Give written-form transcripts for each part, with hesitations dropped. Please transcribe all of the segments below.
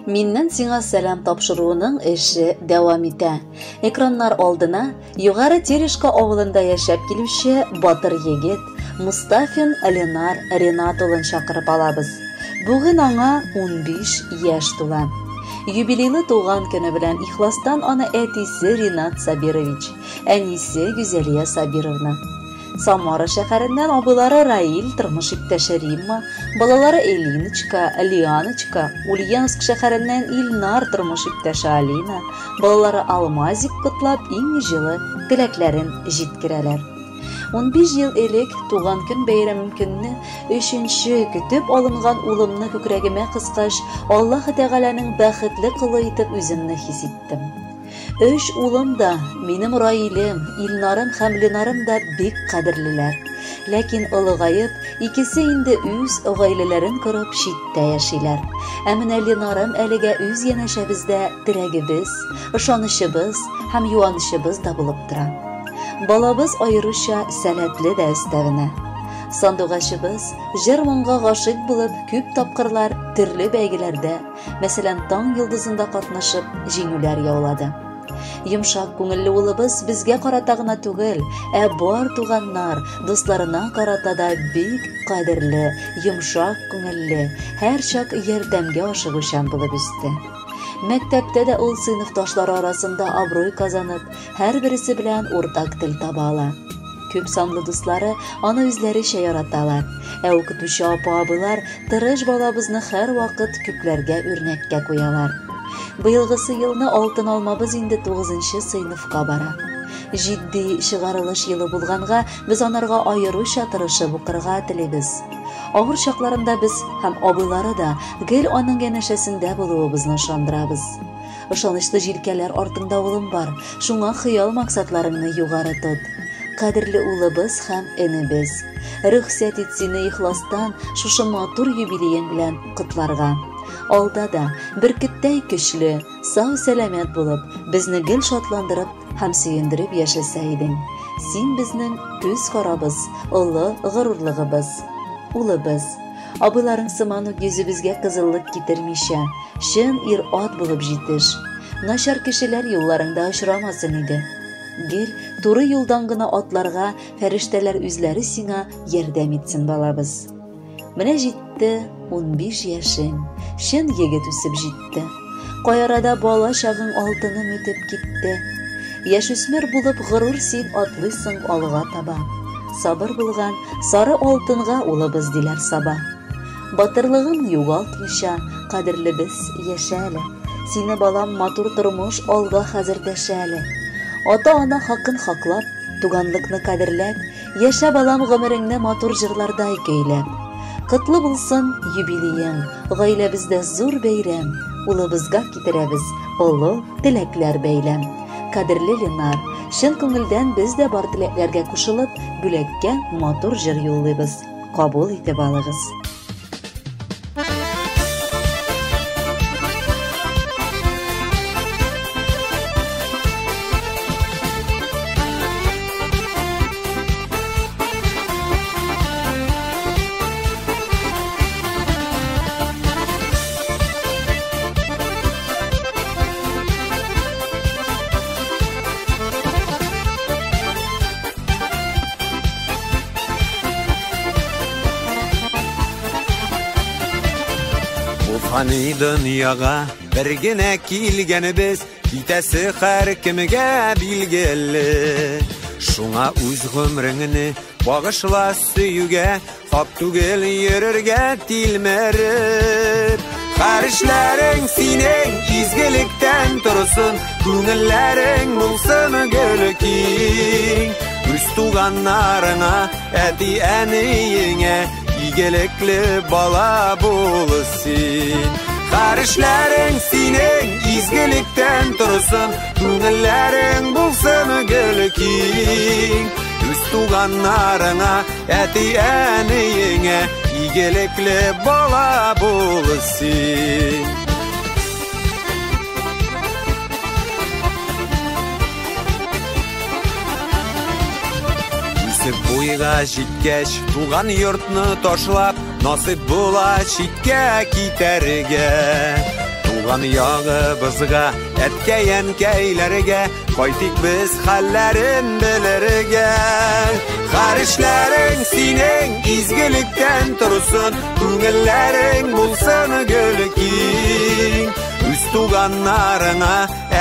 Миннән сиңа сәлам тапшыруының эше дәвам итә. Экраннар алдына Югары Терешка авылында яшәп килүче батыр егет Мустафин Ленар Ренат улын чакырып алабыз. Бүген аңа 15 яшь тула. Юбилейлы туган көне белән ихластан аны әтисе Ринат Сабирович, әнисе Гүзәлия Сабировна. Самара шәһәреннән абылары Раил, тормыш иптәше Римма, балалары Элиночка, Лианочка, Ульяновск шәһәреннән Илнар, тормыш иптәше Алина, балалары Алмазик котлап иң җылы теләкләрен җиткерәләр. 15 ел элек туган көн бәйрәмем көнне 3нче көтеп алынган улымны күкрәгемә кыскач, Аллаһ Тәгаләнең бәхетле кылы итеп үземне хис иттем. 3 улым да, минем Раилем, Илнарым һәм Ленарым да бик кадерлеләр. Ләкин олыгайып, икесе инде үз гаиләләрен корып читтә яшиләр. Ә менә Ленарым әлегә үз янәшәбездә терәгебез, ышанычыбыз һәм юанычыбыз да булып тора. Балабыз аеруча сәләтле дә өстәвенә. Сандугачыбыз җыр-моңга гашыйк булып күп тапкырлар төрле бәйгеләрдә, мәсәлән, таң йолдызында катнашып, җиңүләр яулады. Йомшак күңелле улыбыз безгә карата гына түгел, ә бар туганнар, дусларына карата да бик кадерле, йомшак күңелле, һәрчак ярдәмгә ашыгучан булып үсте. Мәктәптә дә ул сыйныфташлары арасында абруй казанып, һәрберсе белән уртак тел таба ала. Күп санлы дуслары аны үзләренчә яраталар, ә укытучы апа-абылар тырыш балабызны һәр вакыт күпләргә үрнәккә куялар. Быелгысы елны алтын алмабыз инде 9нчы сыйныфка бара. Җитди чыгарылыш елы булганга, без анарга аеруча тырышып укырга телибез. Авыр чакларында без һәм абыйлары да гел аның янәшәсендә булуыбызны ышандырабыз. Ышанычлы җилкәләр артында улым бар, шуңа хыял максатларыңны югары тот. Кадерле улыбыз һәм энебез, рөхсәт ит сине ихластан шушы матур юбилеең белән котларга. Алда да бөркеттәй көчле, сау-сәламәт булып, безне гел шатландырып һәм сөендереп яшәсә идең. Син безнең күз карабыз, олы горурлыгыбыз, улыбыз. Абыйларың сыман ук йөзебезгә кызыллык китермичә, чын ир-ат булып җитеш. Начар кешеләр юлларыңда очрамасын иде. Гел туры юлдан гына атларга фәрештәләр үзләре сиңа ярдәм итсен, балабыз. Менә җитте 15 яшең, чын егет үсеп җитте. Каярада бала чагың алтыным үтеп китте. Яшүсмер булып горур син атлыйсың алга таба. Сабыр булган сары алтынга улыбыз диләр саба. Батырлыгын югалтмыйча, кадерлебез яшә әле. Сине балам матур тормыш алга хәзер дәшә әле. Ата-ана хакын хаклап, туганлыкны кадерләп, яшә балам гомереңне матур җырлардай көйләп. Котлы булсын юбилеең, гаиләбездә зур бәйрәм, улыбызга китерәбез олы теләкләр бәйләм. Кадерле Ленар, чын күңелдән без дә бар теләкләргә кушылып, бүләккә матур җыр юллыйбыз. Кабул итеп алыгыз. Фани дөньяга бер генә килгәнебез, китәсе һәр кемгә билгеле. Шуңа үз гомреңне багышла сөюгә, хак түгел йөрергә тилмәреп. Хәрешләрең синең изгелектән торсын, күңелләрең булсын гөлкиң. Үз туганнарыңа, әти-әниеңә игелекле бала булсын. Хәрешләрең синең изгелектән торсын, күңелләрең булсын гөлкиң. Үз туганнарыңа, әти-әниеңә игелекле бала булсын. Буйга җиткәч, туган йортны ташлап, насыйп була читкә китәргә. Туган ягыбызга, әткәй-әнкәйләргә, кайтыйк без хәлләрен белергә. Хәришләрең синең изгелектән торсын, күңелләрең булсын гөл киң. Үз туганнарыңа,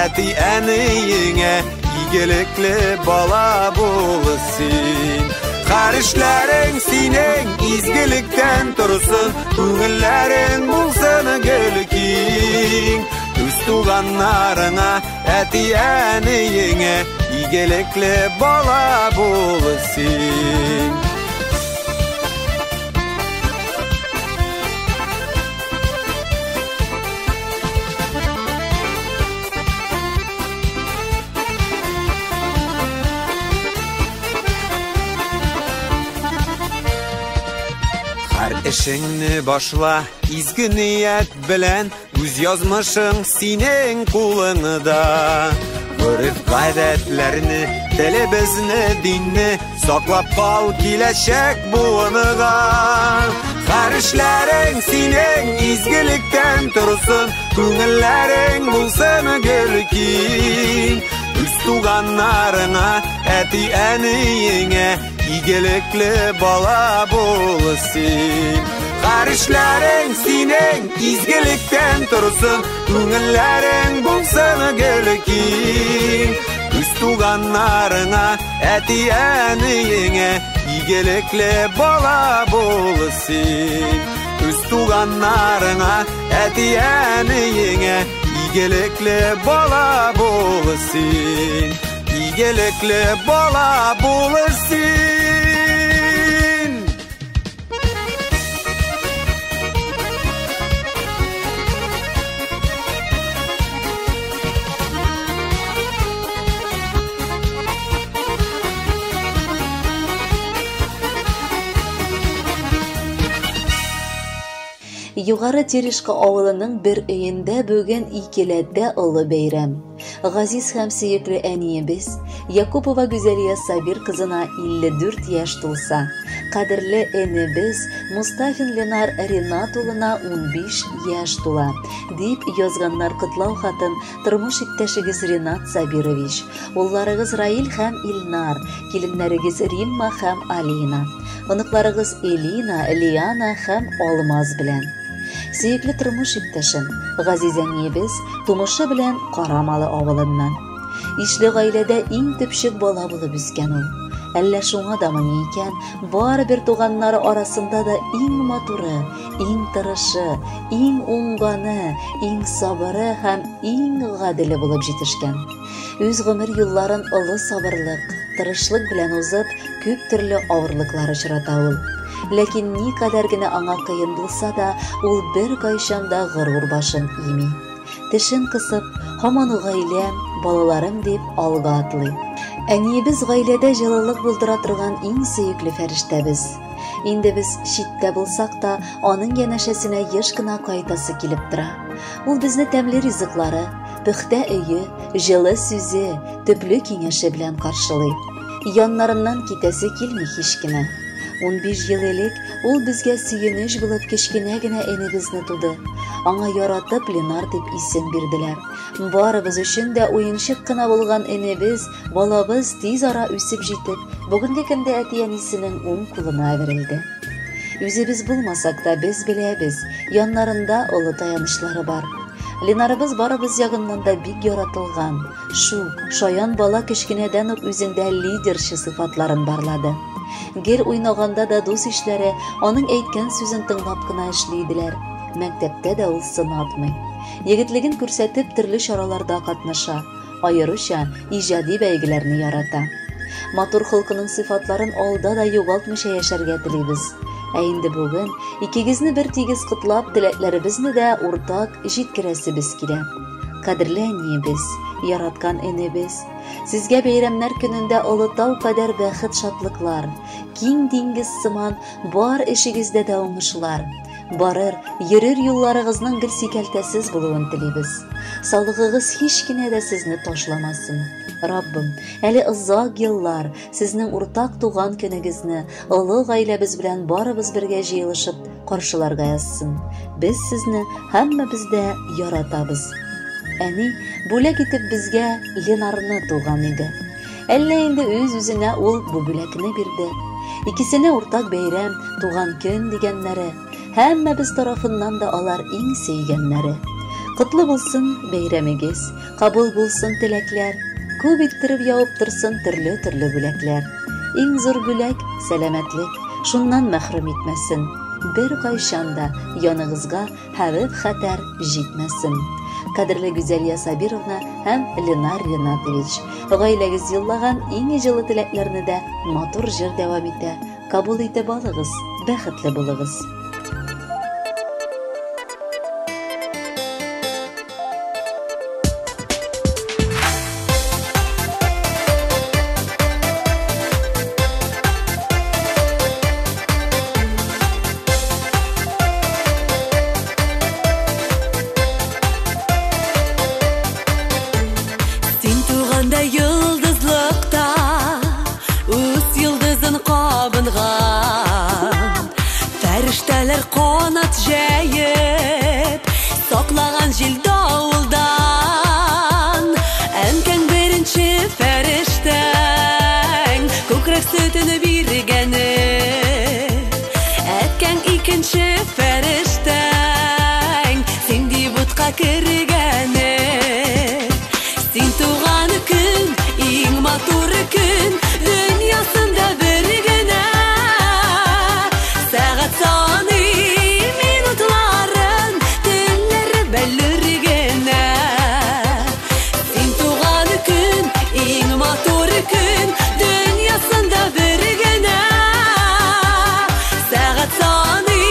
әти-әниеңә, игелекле бала булсын. Хәришләрең синең изгелектән торсын, күңелләрең булсын гөл киң. Үз туганнарыңа, әти-әниеңә, игелекле бала булсын. Һәр эшеңне башла изге ният белән, үз язмышың синең кулыңда. Гореф-гадәтләрне, телебезне, динне саклап кал киләчәк буыныга. Һәр эшләрең синең изгелектән торсын, күңелләрең булсын гөл киң. Үз туганнарыңа, әти-әниеңә, игелекле бала булсын. Хәришләрең синең изгелектән торсын, күңелләрең булсын гөл киң. Үз туганнарыңа, әти-әниеңә, игелекле бала булсын. Үз туганнарыңа, әти-әниеңә, игелекле бала булсын. Игелекле бала булсын. Югары Терешка авылының бер өйендә бүген икеләдә олы бәйрәм. Газиз һәм сөекле әниебез Якупова Гүзәлия Сабир кызына 54 яшь тулса, кадерле энебез Мустафин Ленар Ринат улына 15 яшь тула, дип язганнар котлау хатын тормыш иптәшегез Ринат Сабирович, улларыгыз Раил һәм Илнар, киленнәрегез Римма һәм Алина, оныкларыгыз Элина, Лиана һәм Алмаз белән. Сөекле тормыш иптәшем, Газиз әниебез тумышы белән Карамалы авылыннан. Ишле гаиләдә иң төпчек бала булып үскән ул. Әллә шуңа да мыни икән, бары бер туганнары арасында да иң матуры, иң тырышы, иң уңганы, иң сабыры һәм иң гадиле булып җитешкән. Үз гомер юлларын олы сабырлык, тырышлык белән узып, күп төрле авырлыклар очрата ул. Ләкин никадәр генә аңа кыен булса да, ул бер кайчан да горур башын ими. Тешен кысып, һаман гаиләм, балаларым дип алга атлый. Әниебез гаиләдә җылылык булдыра торган иң сөекле фәрештәбез. Инде без читтә булсак та, аның янәшәсенә еш кына кайтасы килеп тора. Ул безне тәмле ризыклары, пөхтә өйе, җылы сүзе, төпле киңәше белән каршылый. Яннарыннан китәсе килми һич кенә. 15 ел элек ул безгә сөенеч булып кечкенә генә энебезне туды. Аңа яратып Ленар дип исем бирделәр. Барыбыз өчен дә уенчык кына булган энебез, балабыз тиз ара үсеп җитеп, бүгенге көндә әти-әнисенең уң кулына әверелде. Үзебез булмасак та без беләбез, яннарында олы таянышлары бар. Ленарыбыз барыбыз ягыннан да бик яратылган. Шук, шаян бала кечкенәдән үк үзендә лидерчы сыйфатларын барлады. Гел уйнаганда да дус ишләре аның әйткән сүзен тыңлап кына эшләйделәр. Мәктәптә дә ул сынатмый. Егетлеген күрсәтеп төрле чараларда катнаша, аеруча иҗади бәйгеләрне ярата. Матур холкының сыйфатларын алда да югалтмыйча яшәргә телибез. Ә инде бүген икегезне бер тигез котлап, теләкләребезне дә уртак җиткерәсебез килә. Кадерле әниебез, яраткан энебез, сезгә бәйрәмнәр көнендә Олытау кадәр бәхет шатлыклар, киң диңгез сыман бар эшегездә дә уңышлар, барыр, йөрер юлларыгызның гел сикәлтәсез булуын телибез. Саулыгыгыз һич кенә дә сезне ташламасын. Раббым, әле озак еллар сезнең уртак туган көнегезне олуг гаиләбез белән барыбыз бергә җыелышып каршыларга язсын. Без сезне һәммәбез дә яратабыз. Әни бүләк итеп безгә Ленарны туган иде. Әллә инде үз-үзенә ул бу бүләкне бирде. Икесенә уртак бәйрәм, туган көн дигәннәре, һәммәбез тарафыннан да алар иң сөйгәннәре. Котлы булсын бәйрәмегез, кабул булсын теләкләр, күп иттереп явып торсын төрле бүләкләр. Иң зур бүләк сәламәтлек, шуннан мәхрүм итмәсен. Бер кайчан да яныгызга хәвеф-хәтәр җитмәсен. Кадерле Гүзәлия Сабировна һәм Ленар Ринатович, гаиләгез юллаган иң җылы теләкләрне дә матур җыр дәвам итә. Кабул итеп алыгыз, бәхетле булыгыз. Yıldızlıkta üst yıldızın kabıngan Ferişteler kanat jayip saklagan jil davuldan Enken birinci ferişten ko'krak sütünü birgeni Etken ikinci ferişten sindi butqa kirgeni Sin tuğan gün, iң матур gün Dünyasında bir gene Saat sani minutların Dilleri bellir gene Sin tuğan gün, iң матур gün Dünyasında bir gene Saat sani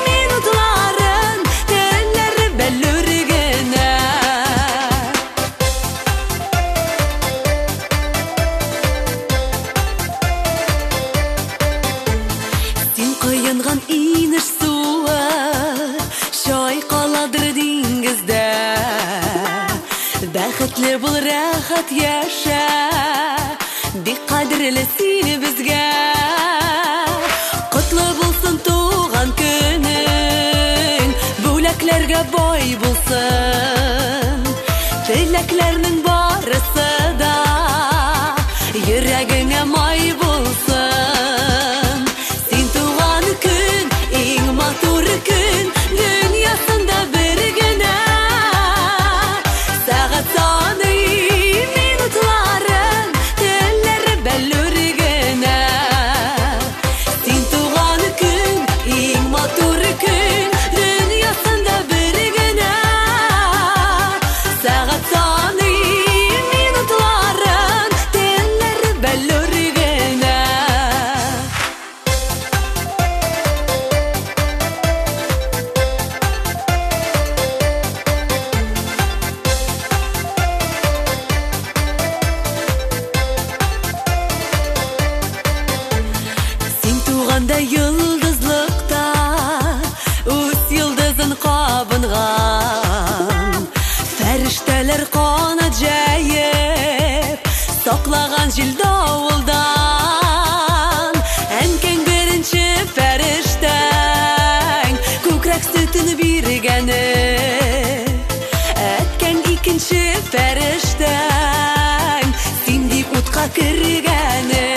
minutların Dilleri bellir gene Kıyınğan iniş suwa Şayqaladır dingizde Bәхетле bul rahat yaşa Bek qadrli seni bizga Qutlu bulsun tuğan günün Bo'laklarga boy bulsun Tilaklarning barisi da Yuragingga moy bulsun Matur gün dünyasında bir gene Saat sani minutların dilleri bellir gene Sin tuğan gün, iň matur gün dünyasında bir gene Saat sani minutların dilleri bellir gene Yıldızlıkta üst yıldızın kabıngan Ferişteler kanat jayip saklagan jil davuldan Enken birinci ferişten ko'krak sütünü birgeni Etken ikinci ferişten sindi utqa kirgeni